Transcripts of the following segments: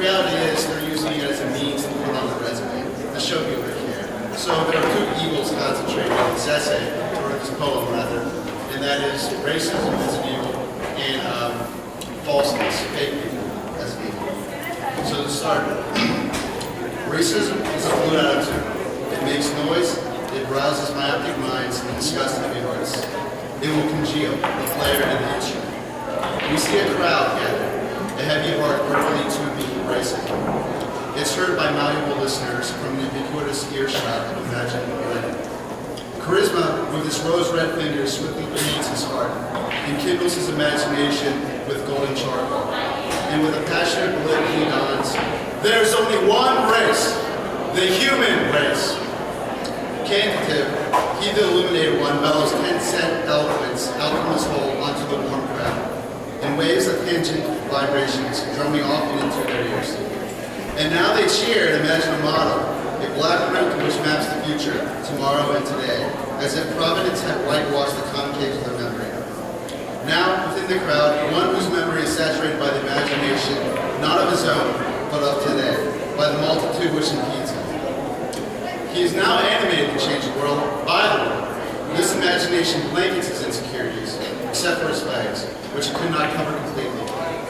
reality is they're using it as a means to put on the resume, to show people they care. So there are two evils concentrated in this essay, or this poem rather, and that is racism as an evil and falseness, fake people as an evil. So to start, racism is a fluid attitude. It makes noise, it rouses myopic minds and disgusts heavy hearts. It will congeal the player and the instrument. We see a crowd gather, a heavy heart verbally to be racism. It's heard by malleable listeners from the ubiquitous earshot of imagined women. Charisma, with its rose-red fingers, swiftly permeates his heart and kindles his imagination with golden charcoal. And with a passionate blip he dawns, there's only one race, the human race. Cantative, he the illuminated one bellows 10-cent eloquence out from his hole onto the warm crowd, and waves of tangent vibrations drumming often into their ears. And now they cheer and imagine a motto, a black root which maps the future, tomorrow and today, as if Providence had whitewashed the concaves of their memory. Now, within the crowd, one whose memory is saturated by the imagination, not of his own, but of today, by the multitude which impedes him. He is now animated to change the world by the world. This imagination blankets his insecurities, except for his legs, which it could not cover completely,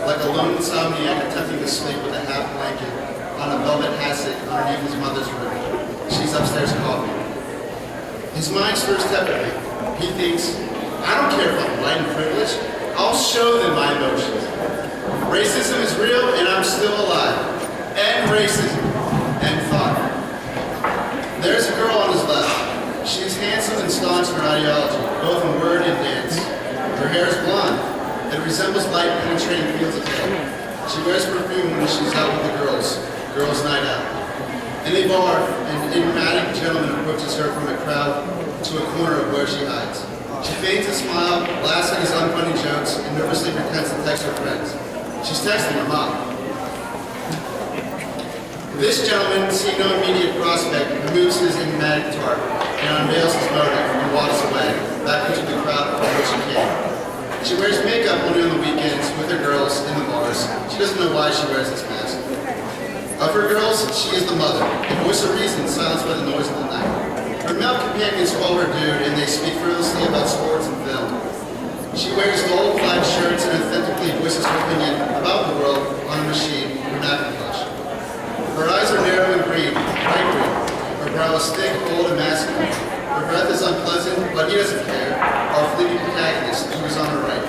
like a lone insomniac attempting to sleep with a half blanket on a velvet hassock underneath his mother's room. She's upstairs coughing. His mind stirs tepidly. He thinks, I don't care if I'm white and privileged. I'll show them my emotions. Racism is real and I'm still alive. End racism. End thought. There's a girl on his left. She is handsome and staunch in her ideology, both in word and dance. Her hair is blonde. It resembles light penetrating fields of hair. She wears perfume when she's out with the girls night out. In a bar, an enigmatic gentleman approaches her from a crowd to a corner of where she hides. She feigns a smile, laughs at his unfunny jokes, and nervously pretends to text her friends. She's texting her mom. This gentleman, seeing no immediate prospect, removes his enigmatic tarp and unveils his motive and walks away, back into the crowd from which she came. She wears makeup only on the weekends with her girls in the bars. She doesn't know why she wears this mask. Of her girls, she is the mother, a voice of reason silenced by the noise of the night. Her male companions call her dude, and they speak fearlessly about sports and film. She wears gold-flagged shirts and authentically voices her opinion about the world on a machine, her Macintosh. Her eyes are narrow and green, bright green. Her brow is thick, bold, and masculine. Her breath is unpleasant, but he doesn't care. Our fleeting protagonist, who is on her right.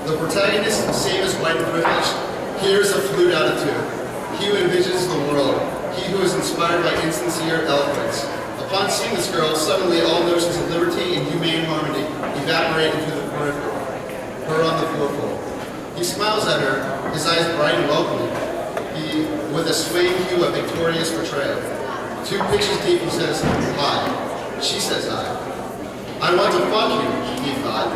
The protagonist, same as white and privileged, hears a flute attitude. He who envisions the world, he who is inspired by insincere eloquence. Upon seeing this girl, suddenly all notions of liberty and humane harmony evaporate into the peripheral, her on the forefold. He smiles at her, his eyes bright and welcoming, with a swaying hue of victorious portrayal. 2 pitches deep, he says, hi. She says hi. I want to fuck you, he thought.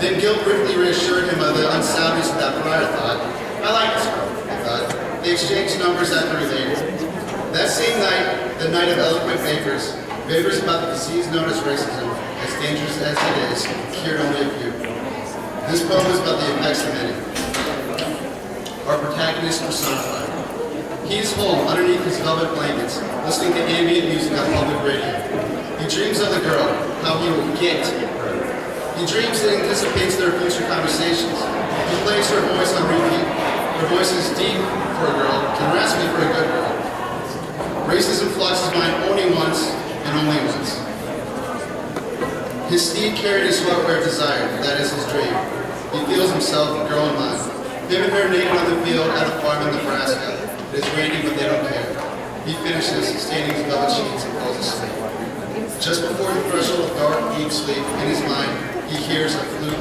Then guilt briefly reassured him of the unsoundness of that prior thought. I like this girl, he thought. They exchanged numbers after he later. That same night, the night of eloquent vapors about the disease known as racism, as dangerous as it is, cured only a few. This poem is about the effects of many. Our protagonist personified. He is home underneath his velvet blankets, listening to ambient music on public radio. He dreams of the girl, how he will get her. He dreams and anticipates their future conversations. He plays her voice on repeat. Her voice is deep for a girl and raspy for a good girl. Racism floods his mind only once and only once. His steed carried his heart where it desired, that is his dream. He feels himself a girl in mind. Him and her naked on the field at a farm in Nebraska. It is raining, but they don't care. He finishes, staining his velvet sheets and falls asleep. Just before the threshold of dark, deep sleep, in his mind, he hears a flute